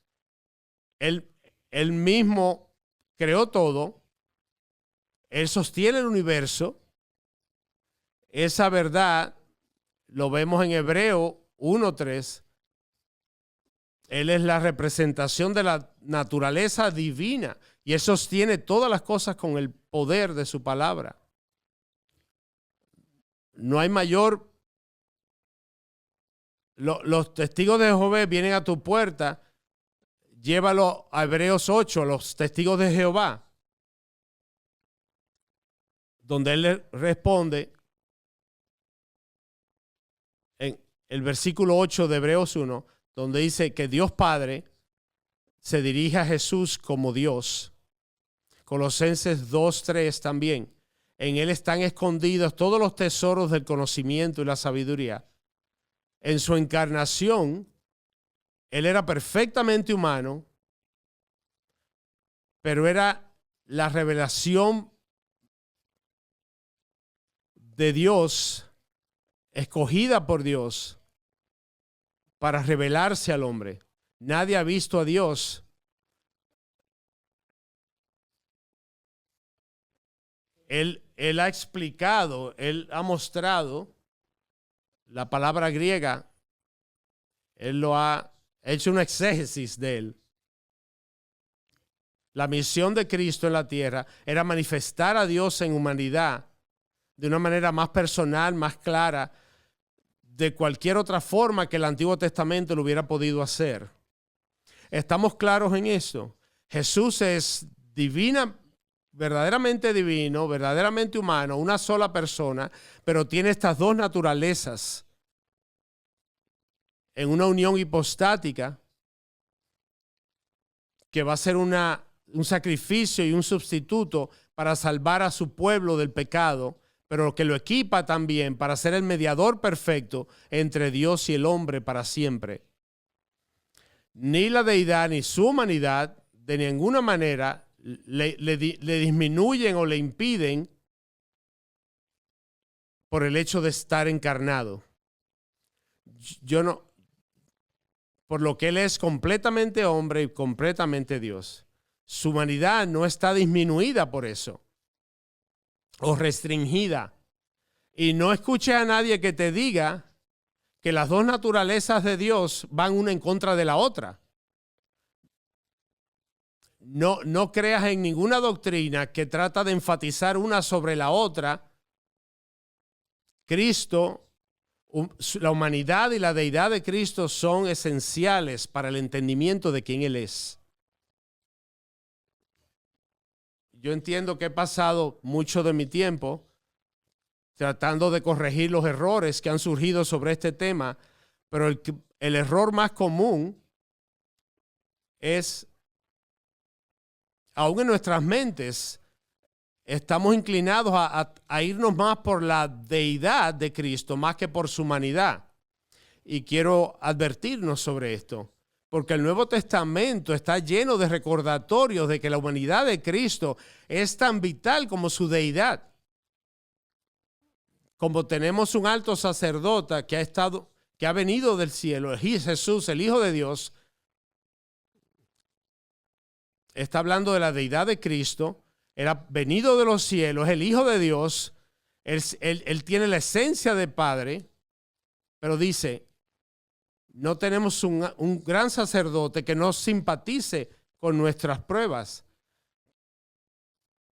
Él mismo creó todo. Él sostiene el universo. Esa verdad lo vemos en Hebreo 1:3. Él es la representación de la naturaleza divina y Él sostiene todas las cosas con el poder de su palabra. No hay mayor. Los testigos de Jehová vienen a tu puerta Llévalo a Hebreos 8, a los testigos de Jehová, donde él le responde en el versículo 8 de Hebreos 1, donde dice que Dios Padre se dirige a Jesús como Dios. Colosenses 2:3 también. En él están escondidos todos los tesoros del conocimiento y la sabiduría. En su encarnación, él era perfectamente humano, pero era la revelación de Dios, escogida por Dios para revelarse al hombre. Nadie ha visto a Dios. Él ha explicado, él ha mostrado la palabra griega, él lo ha hecho una exégesis de él. La misión de Cristo en la tierra era manifestar a Dios en humanidad de una manera más personal, más clara, de cualquier otra forma que el Antiguo Testamento lo hubiera podido hacer. ¿Estamos claros en esto? Jesús es verdaderamente divino, verdaderamente humano, una sola persona, pero tiene estas dos naturalezas en una unión hipostática que va a ser un sacrificio y un sustituto para salvar a su pueblo del pecado, pero que lo equipa también para ser el mediador perfecto entre Dios y el hombre para siempre. Ni la deidad ni su humanidad de ninguna manera le disminuyen o le impiden por el hecho de estar encarnado. Por lo que él es completamente hombre y completamente Dios. Su humanidad no está disminuida por eso o restringida. Y no escuches a nadie que te diga que las dos naturalezas de Dios van una en contra de la otra. No creas en ninguna doctrina que trata de enfatizar una sobre la otra. Cristo, la humanidad y la deidad de Cristo son esenciales para el entendimiento de quién Él es. Yo entiendo que he pasado mucho de mi tiempo tratando de corregir los errores que han surgido sobre este tema, pero el error más común es, aún en nuestras mentes, estamos inclinados a irnos más por la deidad de Cristo más que por su humanidad. Y quiero advertirnos sobre esto, porque el Nuevo Testamento está lleno de recordatorios de que la humanidad de Cristo es tan vital como su deidad. Como tenemos un alto sacerdote que ha venido del cielo, Jesús, el Hijo de Dios, está hablando de la deidad de Cristo. Era venido de los cielos, es el Hijo de Dios, él tiene la esencia de Padre, pero dice, no tenemos un gran sacerdote que no simpatice con nuestras pruebas,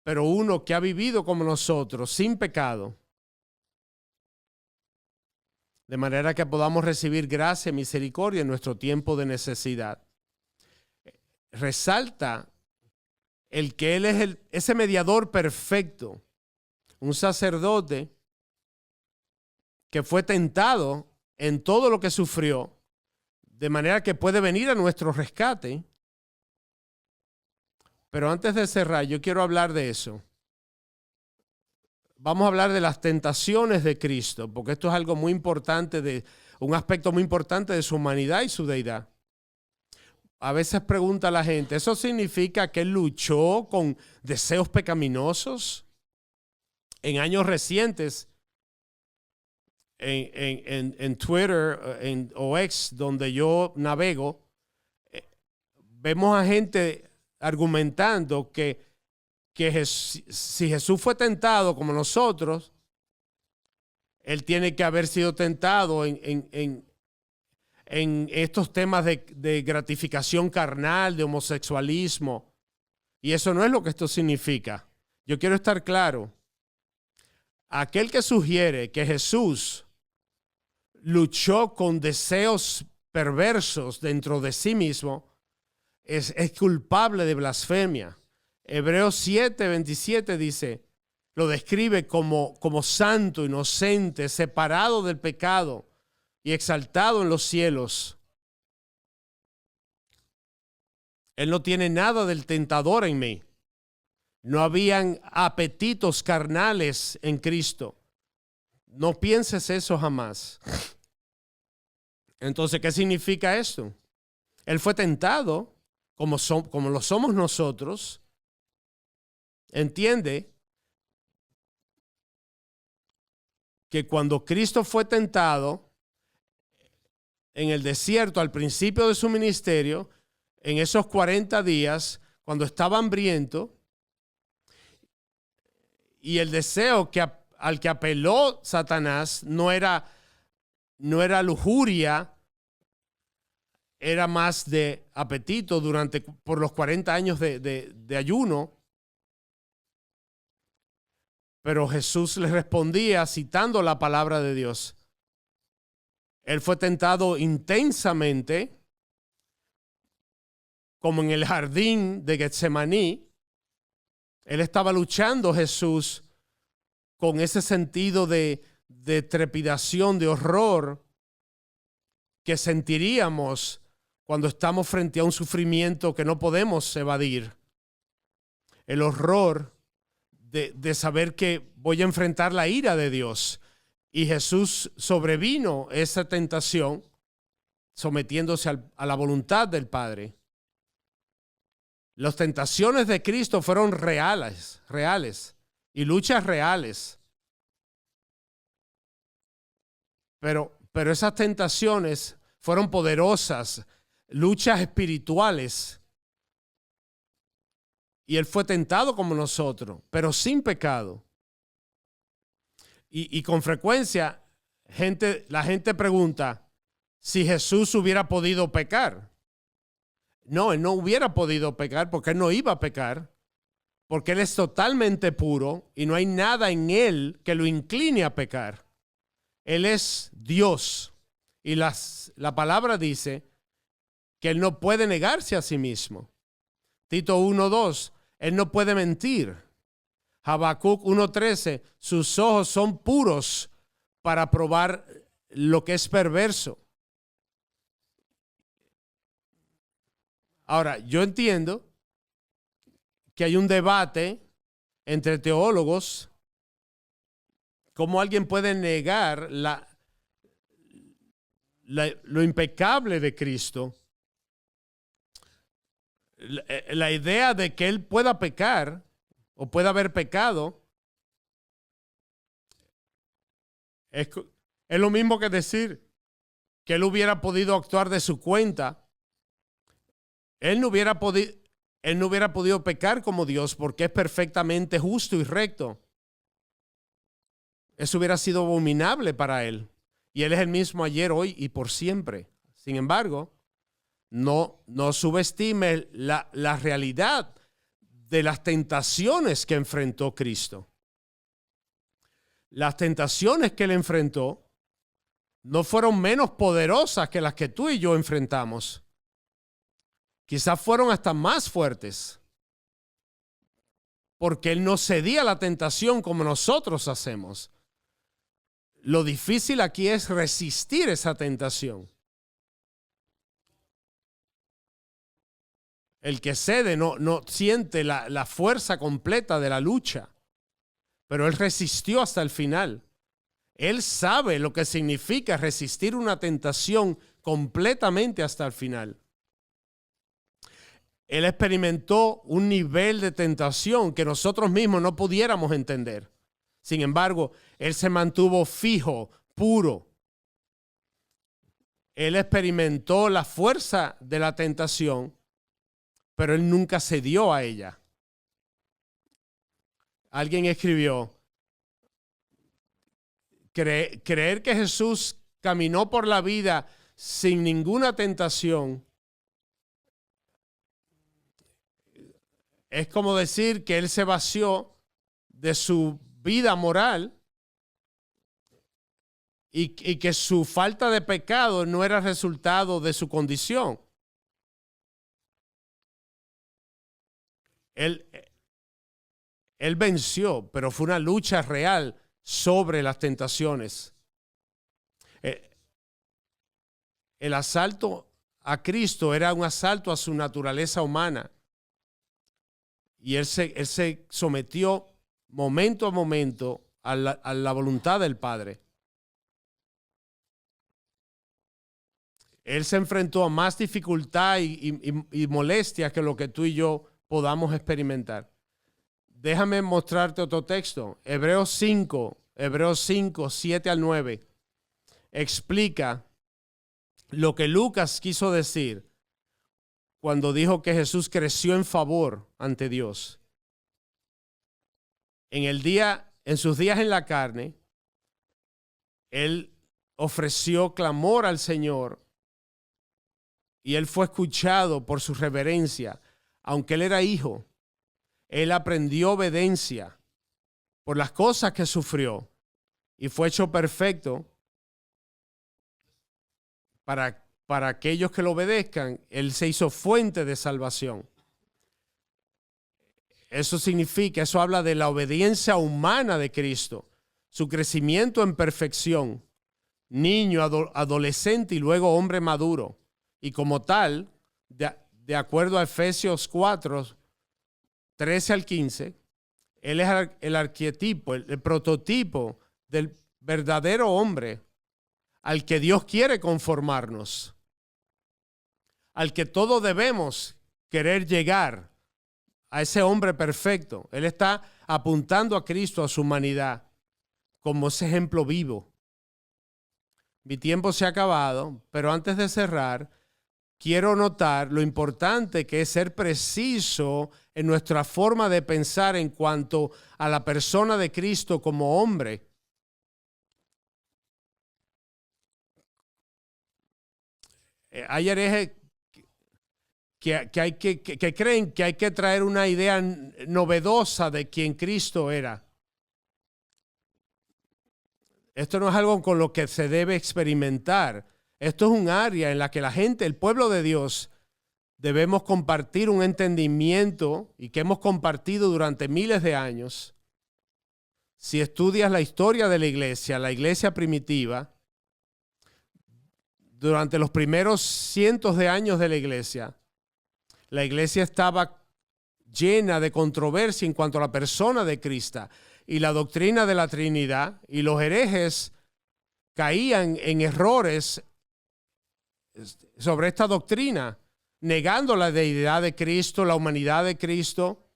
pero uno que ha vivido como nosotros, sin pecado, de manera que podamos recibir gracia y misericordia en nuestro tiempo de necesidad. Resalta el que Él es ese mediador perfecto, un sacerdote que fue tentado en todo lo que sufrió, de manera que puede venir a nuestro rescate. Pero antes de cerrar, yo quiero hablar de eso. Vamos a hablar de las tentaciones de Cristo, porque esto es algo muy importante, un aspecto muy importante de su humanidad y su deidad. A veces pregunta la gente, ¿eso significa que él luchó con deseos pecaminosos? En años recientes, en Twitter o X, donde yo navego, vemos a gente argumentando que si Jesús fue tentado como nosotros, él tiene que haber sido tentado en estos temas de gratificación carnal, de homosexualismo. Y eso no es lo que esto significa. Yo quiero estar claro. Aquel que sugiere que Jesús luchó con deseos perversos dentro de sí mismo, es culpable de blasfemia. Hebreos 7:27 dice, lo describe como santo, inocente, separado del pecado y exaltado en los cielos. Él no tiene nada del tentador en mí. No habían apetitos carnales en Cristo. No pienses eso jamás. Entonces, ¿qué significa esto? Él fue tentado como lo somos nosotros. Entiende que cuando Cristo fue tentado en el desierto al principio de su ministerio, en esos 40 días, cuando estaba hambriento, y el deseo al que apeló Satanás no era lujuria, era más de apetito por los 40 años de ayuno. Pero Jesús le respondía citando la palabra de Dios. Él fue tentado intensamente, como en el jardín de Getsemaní. Él estaba luchando, Jesús, con ese sentido de trepidación, de horror que sentiríamos cuando estamos frente a un sufrimiento que no podemos evadir. El horror de saber que voy a enfrentar la ira de Dios. Y Jesús sobrevino esa tentación sometiéndose a la voluntad del Padre. Las tentaciones de Cristo fueron reales y luchas reales. Pero esas tentaciones fueron poderosas, luchas espirituales. Y Él fue tentado como nosotros, pero sin pecado. Y con frecuencia la gente pregunta si Jesús hubiera podido pecar. No, Él no hubiera podido pecar porque Él no iba a pecar, porque Él es totalmente puro y no hay nada en Él que lo incline a pecar. Él es Dios y la palabra dice que Él no puede negarse a sí mismo. Tito 1:2, Él no puede mentir. Habacuc 1:13, sus ojos son puros para probar lo que es perverso. Ahora, yo entiendo que hay un debate entre teólogos, cómo alguien puede negar lo impecable de Cristo, la idea de que Él pueda pecar o pueda haber pecado, es lo mismo que decir que Él hubiera podido actuar de su cuenta. Él no hubiera podido pecar como Dios porque es perfectamente justo y recto. Eso hubiera sido abominable para Él. Y Él es el mismo ayer, hoy y por siempre. Sin embargo, no subestime la realidad de las tentaciones que enfrentó Cristo. Las tentaciones que Él enfrentó no fueron menos poderosas que las que tú y yo enfrentamos. Quizás fueron hasta más fuertes, porque Él no cedía a la tentación como nosotros hacemos. Lo difícil aquí es resistir esa tentación. El que cede no siente la fuerza completa de la lucha, pero Él resistió hasta el final. Él sabe lo que significa resistir una tentación completamente hasta el final. Él experimentó un nivel de tentación que nosotros mismos no pudiéramos entender. Sin embargo, Él se mantuvo fijo, puro. Él experimentó la fuerza de la tentación, pero Él nunca cedió a ella. Alguien escribió, creer que Jesús caminó por la vida sin ninguna tentación es como decir que Él se vació de su vida moral y que su falta de pecado no era resultado de su condición. Él, él venció, pero fue una lucha real sobre las tentaciones. El asalto a Cristo era un asalto a su naturaleza humana. Y él se sometió momento a momento a la voluntad del Padre. Él se enfrentó a más dificultad y molestia que lo que tú y yo podamos experimentar. Déjame mostrarte otro texto. Hebreos 5, 7 al 9. Explica lo que Lucas quiso decir cuando dijo que Jesús creció en favor ante Dios. En sus días en la carne, él ofreció clamor al Señor y él fue escuchado por su reverencia. Aunque él era hijo, él aprendió obediencia por las cosas que sufrió y fue hecho perfecto para aquellos que lo obedezcan. Él se hizo fuente de salvación. Eso habla de la obediencia humana de Cristo, su crecimiento en perfección, niño, adolescente y luego hombre maduro. Y como tal, de acuerdo a Efesios 4, 13 al 15, él es el arquetipo, el prototipo del verdadero hombre al que Dios quiere conformarnos, al que todos debemos querer llegar, a ese hombre perfecto. Él está apuntando a Cristo, a su humanidad, como ese ejemplo vivo. Mi tiempo se ha acabado, pero antes de cerrar, quiero notar lo importante que es ser preciso en nuestra forma de pensar en cuanto a la persona de Cristo como hombre. Hay herejes que creen que hay que traer una idea novedosa de quién Cristo era. Esto no es algo con lo que se debe experimentar. Esto es un área en la que la gente, el pueblo de Dios, debemos compartir un entendimiento y que hemos compartido durante miles de años. Si estudias la historia de la iglesia primitiva, durante los primeros cientos de años de la iglesia estaba llena de controversia en cuanto a la persona de Cristo y la doctrina de la Trinidad, y los herejes caían en errores sobre esta doctrina, negando la deidad de Cristo, la humanidad de Cristo.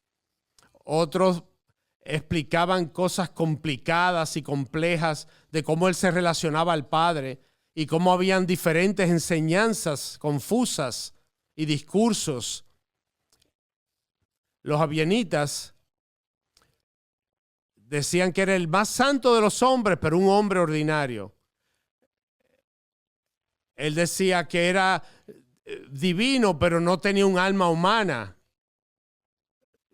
Otros explicaban cosas complicadas y complejas de cómo él se relacionaba al Padre y cómo habían diferentes enseñanzas confusas y discursos. Los abienitas decían que era el más santo de los hombres, pero un hombre ordinario. Él decía que era divino, pero no tenía un alma humana.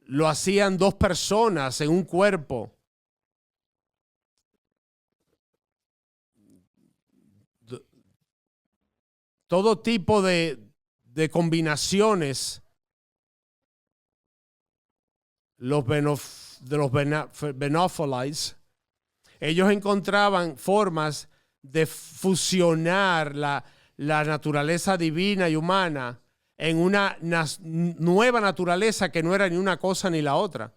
Lo hacían dos personas en un cuerpo. Todo tipo de combinaciones. Los Benofilites, ellos encontraban formas de fusionar la naturaleza divina y humana en una nueva naturaleza que no era ni una cosa ni la otra.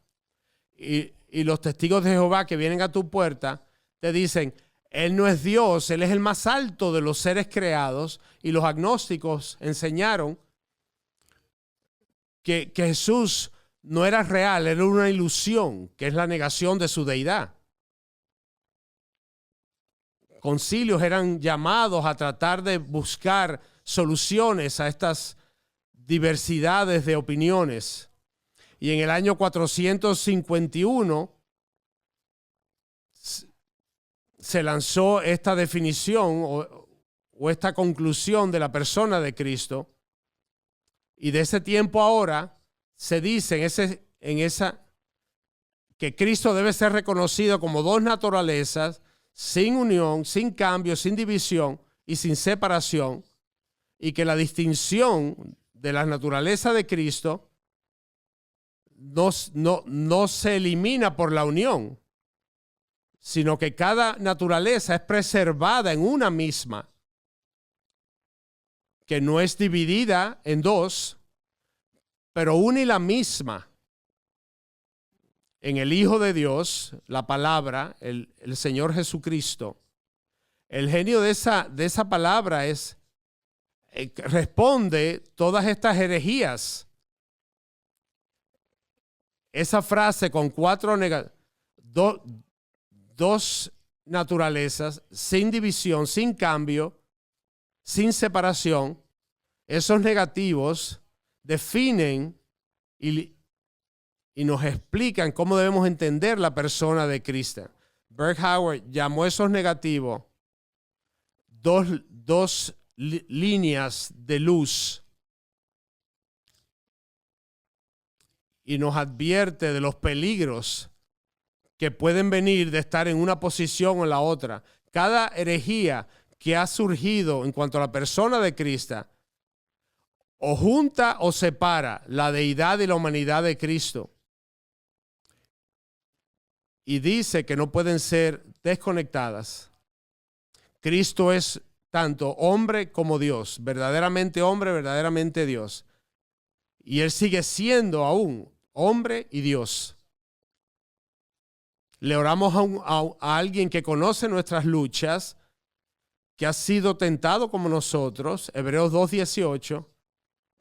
Y los testigos de Jehová que vienen a tu puerta te dicen, Él no es Dios, Él es el más alto de los seres creados. Y los agnósticos enseñaron que Jesús no era real, era una ilusión, que es la negación de su deidad. Concilios eran llamados a tratar de buscar soluciones a estas diversidades de opiniones. Y en el año 451 se lanzó esta definición o esta conclusión de la persona de Cristo. Y de ese tiempo ahora se dice que Cristo debe ser reconocido como dos naturalezas, sin unión, sin cambio, sin división y sin separación, y que la distinción de la naturaleza de Cristo no se elimina por la unión, sino que cada naturaleza es preservada en una misma, que no es dividida en dos, pero una y la misma en el Hijo de Dios, la palabra, el Señor Jesucristo. El genio de esa palabra responde todas estas herejías. Esa frase con dos naturalezas, sin división, sin cambio, sin separación, esos negativos definen y nos explican cómo debemos entender la persona de Cristo. Berghauer llamó esos negativos dos líneas de luz y nos advierte de los peligros que pueden venir de estar en una posición o en la otra. Cada herejía que ha surgido en cuanto a la persona de Cristo o junta o separa la deidad y la humanidad de Cristo y dice que no pueden ser desconectadas. Cristo es tanto hombre como Dios, verdaderamente hombre, verdaderamente Dios. Y Él sigue siendo aún hombre y Dios. Le oramos a alguien que conoce nuestras luchas, que ha sido tentado como nosotros, Hebreos 2:18,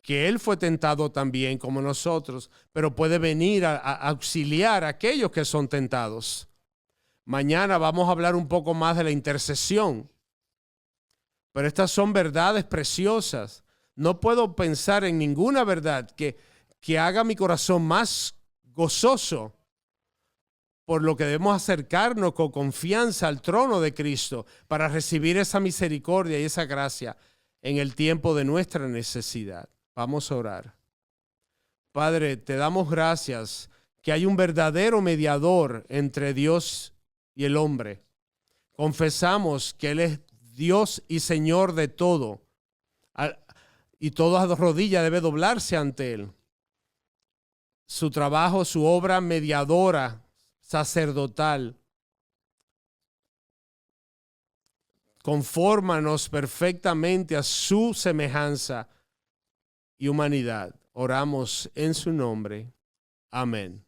que Él fue tentado también como nosotros, pero puede venir a auxiliar a aquellos que son tentados. Mañana vamos a hablar un poco más de la intercesión, pero estas son verdades preciosas. No puedo pensar en ninguna verdad que haga mi corazón más gozoso, por lo que debemos acercarnos con confianza al trono de Cristo para recibir esa misericordia y esa gracia en el tiempo de nuestra necesidad. Vamos a orar. Padre, te damos gracias que hay un verdadero mediador entre Dios y el hombre. Confesamos que Él es Dios y Señor de todo, y toda rodilla debe doblarse ante Él. Su trabajo, su obra mediadora, sacerdotal, confórmanos perfectamente a su semejanza y humanidad. Oramos en su nombre. Amén.